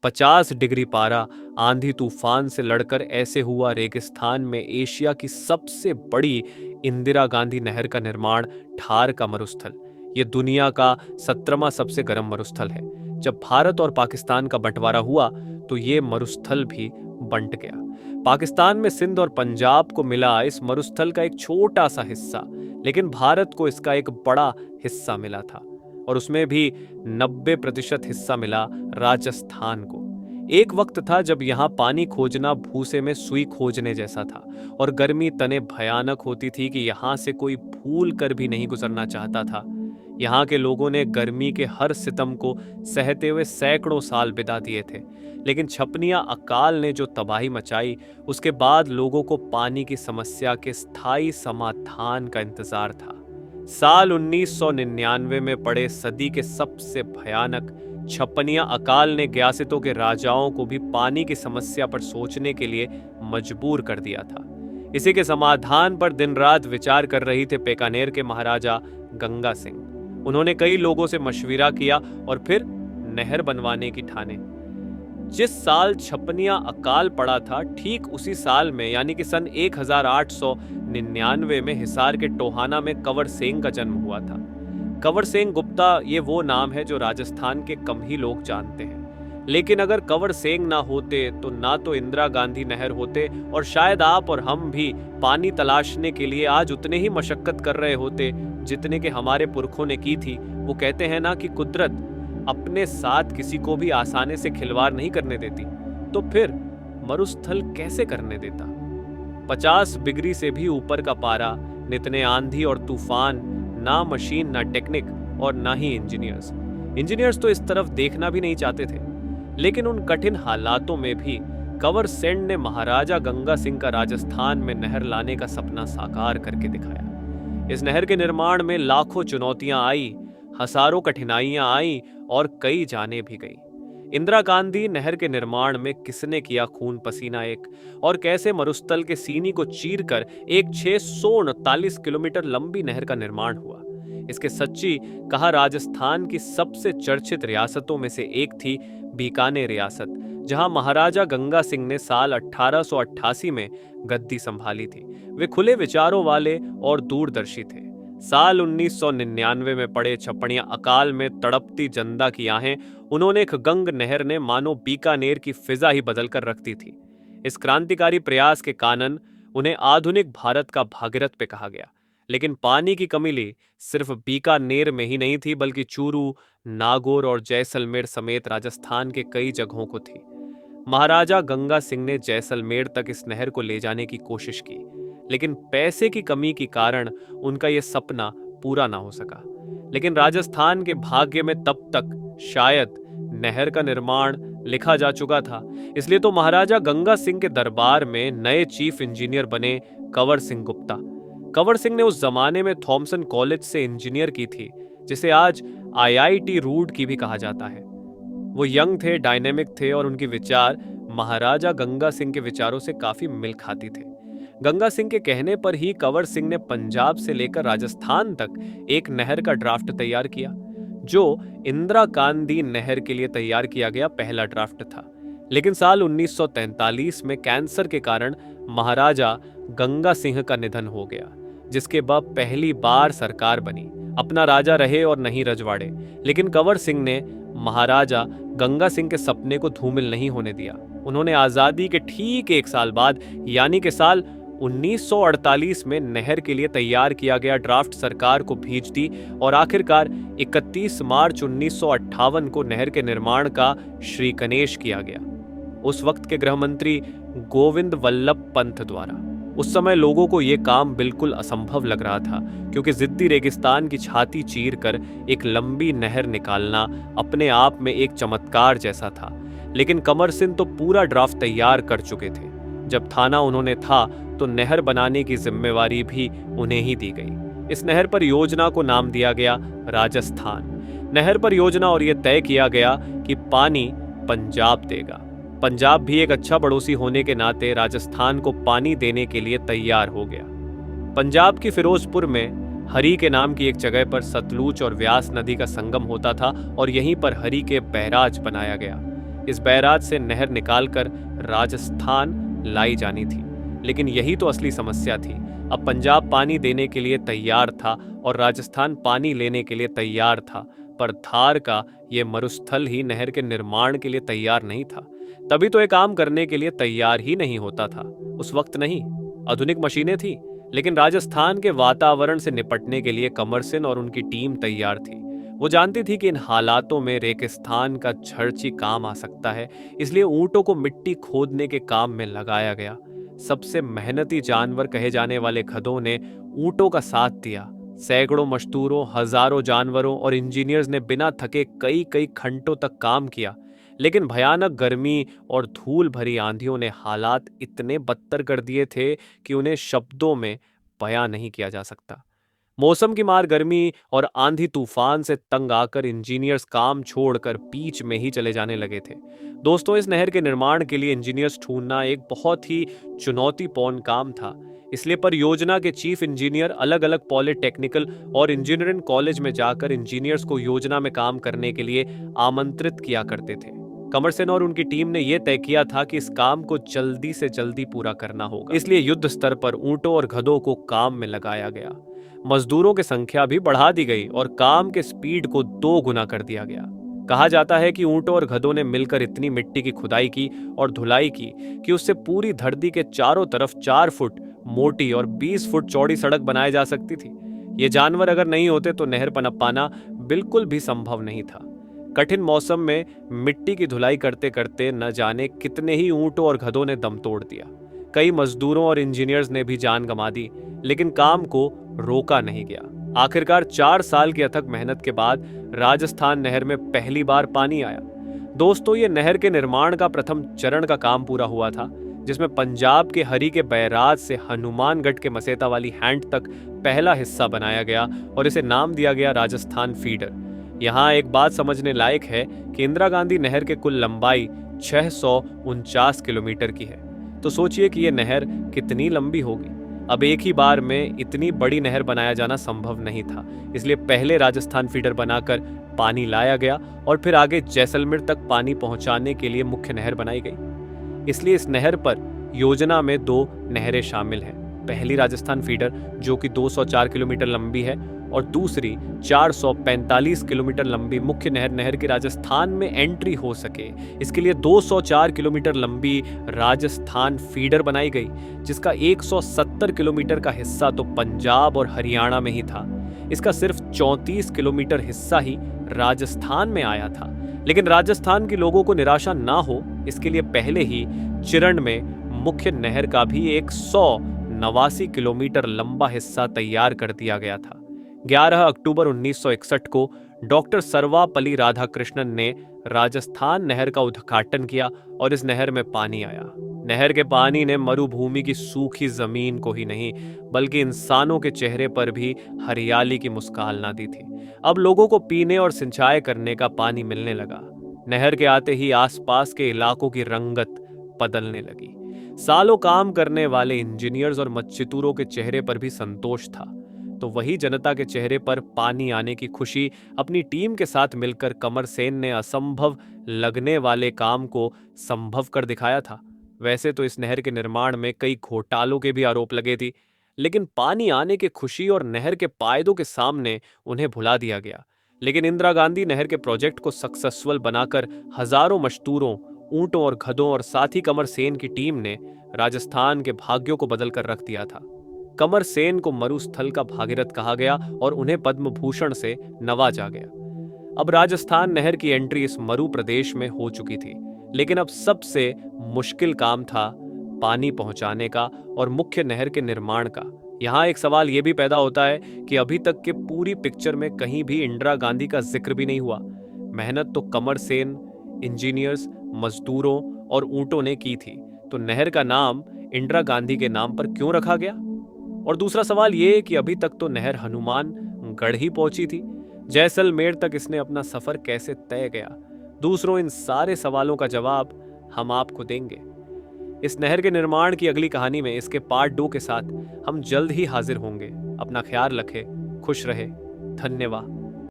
50 degree पारा, आंधी तूफान से लड़कर ऐसे हुआ रेगिस्तान में एशिया की सबसे बड़ी इंदिरा गांधी नहर का निर्माण ठार का मरुस्थल। ये दुनिया का 17वां सबसे गर्म मरुस्थल है। जब भारत और पाकिस्तान का बंटवारा हुआ तो ये मरुस्थल भी बंट गया। पाकिस्तान में सिंध और पंजाब को मिला इस मरुस्थल का एक छोटा सा हिस्सा, लेकिन भारत को इसका एक बड़ा हिस्सा मिला था और उसमें भी 90% हिस्सा मिला राजस्थान को। एक वक्त था जब यहाँ पानी खोजना भूसे में सुई खोजने जैसा था और गर्मी तने भयानक होती थी कि यहाँ से कोई भूल कर भी नहीं गुजरना चाहता था। यहाँ के लोगों ने गर्मी के हर सितम को सहते हुए सैकड़ों साल बिता दिए थे, लेकिन छपनिया अकाल ने जो तबाही मचाई, उसके बाद लोगों को पानी की समस्या के स्थायी समाधान का इंतजार था। साल 1999 में पड़े सदी के सबसे भयानक छपनिया अकाल ने ग्यासितों के राजाओं को भी पानी की समस्या पर सोचने के लिए मजबूर कर दिया था। इसी के समाधान पर दिन रात विचार कर रही थे बीकानेर के महाराजा गंगा सिंह। उन्होंने कई लोगों से मशविरा किया और फिर नहर बनवाने की ठाने। जिस साल छपनिया अकाल पड़ा था, ठीक उसी साल में यानी कि सन 1899 में हिसार के टोहाना में कंवर सेन का जन्म हुआ था। कंवर सेन गुप्ता ये वो नाम है जो राजस्थान के कम ही लोग जानते हैं, लेकिन अगर कंवर सेन ना होते तो ना तो इंदिरा गांधी नहर होते और शायद आप और हम भी पानी तलाशने के लिए आज उतने ही मशक्कत कर रहे होते जितने के हमारे पुरखों ने की थी। वो कहते हैं ना कि कुदरत अपने साथ किसी को भी आसानी से खिलवाड़ नहीं करने देती, तो फिर मरुस्थल कैसे करने देता। 50 डिग्री से भी ऊपर का पारा, नितने आंधी और तूफान, ना मशीन ना टेक्निक और ना ही इंजीनियर्स तो इस तरफ देखना भी नहीं चाहते थे। लेकिन उन कठिन हालातों में भी कंवर सेन ने महाराजा गंगा सिंह का राजस्थान में नहर लाने का सपना साकार करके दिखाया। इस नहर के निर्माण में लाखों चुनौतियां आई, हजारों कठिनाइयां आई और कई जाने भी गई। इंदिरा गांधी नहर के निर्माण में किसने किया खून पसीना एक, और कैसे मरुस्थल के सीनी को चीरकर एक 639 किलोमीटर लंबी नहर का निर्माण हुआ। इसके सच्ची कहा राजस्थान की सबसे चर्चित रियासतों में से एक थी बीकानेर रियासत, जहां महाराजा गंगा सिंह ने साल 1888 में गद्दी संभाली थी। वे खुले विचारों वाले और दूरदर्शी थे। साल 1999 में पड़े छपनिया अकाल में तड़पती जनता की आहें उन्होंने एक गंग नहर ने मानो बीकानेर की फिजा ही बदल कर रख दी थी। इस क्रांतिकारी प्रयास के कारण उन्हें आधुनिक भारत का भागीरथ पे कहा गया। लेकिन पानी की कमी सिर्फ बीकानेर में ही नहीं थी, बल्कि चूरू, नागौर और जैसलमेर समेत राजस्थान के कई जगहों को थी। महाराजा गंगा सिंह ने जैसलमेर तक इस नहर को ले जाने की कोशिश की, लेकिन पैसे की कमी के कारण उनका यह सपना पूरा ना हो सका। लेकिन राजस्थान के भाग्य में तब तक शायद नहर का निर्माण लिखा जा चुका था। इसलिए तो महाराजा गंगा सिंह के दरबार में नए चीफ इंजीनियर बने कंवर सिंह गुप्ता। कंवर सिंह ने उस जमाने में थॉमसन कॉलेज से इंजीनियर की थी, जिसे आज IIT रूड की भी कहा जाता है। वो यंग थे, डायनेमिक थे और उनके विचार महाराजा गंगा सिंह के विचारों से काफी मिल खाती थे। गंगा सिंह के कहने पर ही कंवर सिंह ने पंजाब से लेकर राजस्थान तक एक नहर का ड्राफ्ट तैयार किया, जो इंदिरा गांधी नहर के लिए तैयार किया गया पहला ड्राफ्ट था। लेकिन साल 1943 में कैंसर के कारण महाराजा गंगा सिंह का निधन हो गया, जिसके बाद पहली बार सरकार बनी। अपना राजा रहे और नहीं रजवाड़े, लेकिन कंवर सिंह ने महाराजा गंगा सिंह के सपने को धूमिल नहीं होने दिया। उन्होंने आजादी के ठीक एक साल बाद यानी कि साल 1948 में नहर के लिए तैयार किया गया ड्राफ्ट सरकार को भेज दी और आखिरकार 31 मार्च 1958 को नहर के निर्माण का श्री गणेश किया गया, उस वक्त के गृह मंत्री गोविंद वल्लभ पंत द्वारा। उस समय लोगों को यह काम बिल्कुल असंभव लग रहा था, क्योंकि जिद्दी रेगिस्तान की छाती चीरकर एक लंबी नहर निकालना अपने आप में एक चमत्कार जैसा था। लेकिन कंवर सिंह तो पूरा ड्राफ्ट तैयार कर चुके थे। जब थाना उन्होंने था तो नहर बनाने की जिम्मेवारी भी उन्हें ही दी गई। इस नहर पर योजना को नाम दिया गया राजस्थान नहर पर योजना, और यह तय किया गया कि पानी पंजाब देगा। पंजाब भी एक अच्छा पड़ोसी होने के नाते राजस्थान को पानी देने के लिए तैयार हो गया। पंजाब की फिरोजपुर में हरी के नाम की एक जगह पर सतलुज और व्यास नदी का संगम होता था और यहीं पर हरी के बैराज बनाया गया। इस बैराज से नहर निकालकर राजस्थान लाई जानी थी। लेकिन यही तो असली समस्या थी। अब पंजाब पानी देने के लिए तैयार था और राजस्थान पानी लेने के लिए तैयार था, पर धार का ये मरुस्थल ही नहर के निर्माण के लिए तैयार नहीं था। तभी तो ये काम करने के लिए तैयार ही नहीं होता था। उस वक्त नहीं, आधुनिक मशीनें थी, लेकिन राजस्थान के वातावरण से निपटने के लिए कमर सिंह और उनकी टीम तैयार थी। वो जानती थी कि इन हालातों में रेगिस्तान का छर्ची काम आ सकता है, इसलिए ऊंटों को मिट्टी खोदने के काम में लगाया गया। सबसे मेहनती जानवर कहे जाने वाले गधों ने ऊंटों का साथ दिया। सैकड़ों मजदूरों, हजारों जानवरों और इंजीनियर्स ने बिना थके कई कई घंटों तक काम किया। लेकिन भयानक गर्मी और धूल भरी आंधियों ने हालात इतने बदतर कर दिए थे कि उन्हें शब्दों में बयां नहीं किया जा सकता। मौसम की मार, गर्मी और आंधी तूफान से तंग आकर इंजीनियर्स काम छोड़कर बीच में ही चले जाने लगे थे। दोस्तों, इस नहर के निर्माण के लिए इंजीनियर्स ढूंढना एक बहुत ही चुनौतीपूर्ण काम था। इसलिए परियोजना के चीफ इंजीनियर अलग अलग पॉलिटेक्निकल और इंजीनियरिंग कॉलेज में जाकर इंजीनियर्स को योजना में काम करने के लिए आमंत्रित किया करते थे। कमर सेन और उनकी टीम ने यह तय किया था कि इस काम को जल्दी से जल्दी पूरा करना होगा। इसलिए युद्ध स्तर पर ऊंटों और गधों को काम में लगाया गया। मजदूरों की संख्या भी बढ़ा दी गई और काम के स्पीड को 2 गुना कर दिया गया। कहा जाता है कि ऊंटों और गधों ने मिलकर इतनी मिट्टी की खुदाई की और धुलाई की कि उससे पूरी धरती के चारों तरफ 4 फुट मोटी और 20 फुट चौड़ी सड़क बनाई जा सकती थी। ये जानवर अगर नहीं होते तो नहर पनप पाना बिल्कुल भी संभव नहीं था। कठिन मौसम में मिट्टी की धुलाई करते करते न जाने कितने ही ऊंटों और गधों ने दम तोड़ दिया। कई मजदूरों और इंजीनियर्स ने भी जान गंवा दी, लेकिन काम को रोका नहीं गया। आखिरकार 4 साल की अथक मेहनत के बाद राजस्थान नहर में पहली बार पानी आया। दोस्तों, ये नहर के निर्माण का प्रथम चरण का काम पूरा हुआ था, जिसमें पंजाब के हरी के बैराज से हनुमानगढ़ के मसेता वाली हैंड तक पहला हिस्सा बनाया गया और इसे नाम दिया गया राजस्थान फीडर। यहाँ एक बात समझने लायक है कि इंदिरा गांधी नहर के कुल लंबाई 649 किलोमीटर की है। तो सोचिए कि यह नहर कितनी लंबी होगी। अब एक ही बार में इतनी बड़ी नहर बनाया जाना संभव नहीं था, इसलिए पहले राजस्थान फीडर बनाकर पानी लाया गया और फिर आगे जैसलमेर तक पानी पहुंचाने के लिए मुख्य नहर बनाई गई। इसलिए इस नहर पर योजना में 2 नहरें शामिल हैं। पहली राजस्थान फीडर जो कि 204 किलोमीटर लंबी है और दूसरी 445 किलोमीटर लंबी मुख्य नहर की राजस्थान में एंट्री हो सके, इसके लिए 204 किलोमीटर लंबी राजस्थान फीडर बनाई गई, जिसका 170 किलोमीटर का हिस्सा तो पंजाब और हरियाणा में ही था। इसका सिर्फ 34 किलोमीटर हिस्सा ही राजस्थान में आया था। लेकिन राजस्थान के लोगों को निराशा ना हो, इसके लिए पहले ही चरण में मुख्य नहर का भी 189 किलोमीटर लंबा हिस्सा तैयार कर दिया गया था। 11 अक्टूबर 1961 को डॉक्टर सर्वपल्ली राधाकृष्णन ने राजस्थान नहर का उद्घाटन किया और इस नहर में पानी आया। नहर के पानी ने मरुभूमि की सूखी जमीन को ही नहीं बल्कि इंसानों के चेहरे पर भी हरियाली की मुस्कान दी थी। अब लोगों को पीने और सिंचाई करने का पानी मिलने लगा। नहर के आते ही आसपास के इलाकों की रंगत बदलने लगी। सालों काम करने वाले इंजीनियर्स और मच्छितूरों के चेहरे पर भी संतोष था, तो वही जनता के चेहरे पर पानी आने की खुशी अपनी टीम के साथ मिलकर कमर सेन ने असंभव लगने वाले काम को संभव कर दिखाया था। वैसे तो इस नहर के निर्माण में कई घोटालों के भी आरोप लगे थे, लेकिन पानी आने की खुशी और नहर के फायदों के सामने उन्हें भुला दिया गया। लेकिन इंदिरा गांधी नहर के प्रोजेक्ट को सक्सेसफुल बनाकर हजारों मजदूरों, ऊंटों और गधों और साथ ही कमर सेन की टीम ने राजस्थान के भाग्यों को बदल कर रख दिया था। कमर सेन को मरुस्थल का भागीरथ कहा गया और उन्हें पद्म भूषण से नवाजा गया। अब राजस्थान नहर की एंट्री इस मरु प्रदेश में हो चुकी थी, लेकिन अब सबसे मुश्किल काम था पानी पहुंचाने का और मुख्य नहर के निर्माण का। यहाँ एक सवाल यह भी पैदा होता है कि अभी तक के पूरी पिक्चर में कहीं भी इंदिरा गांधी का जिक्र भी नहीं हुआ। मेहनत तो कमर सेन, इंजीनियर्स, मजदूरों और ऊंटों ने की थी, तो नहर का नाम इंदिरा गांधी के नाम पर क्यों रखा गया? और दूसरा सवाल ये कि अभी तक तो नहर हनुमानगढ़ ही पहुंची थी, जैसलमेर तक इसने अपना सफर कैसे तय किया? दूसरों, इन सारे सवालों का जवाब हम आपको देंगे। इस नहर के निर्माण की अगली कहानी में इसके पार्ट 2 के साथ हम जल्द ही हाजिर होंगे। अपना ख्याल रखें, खुश रहे, धन्यवाद।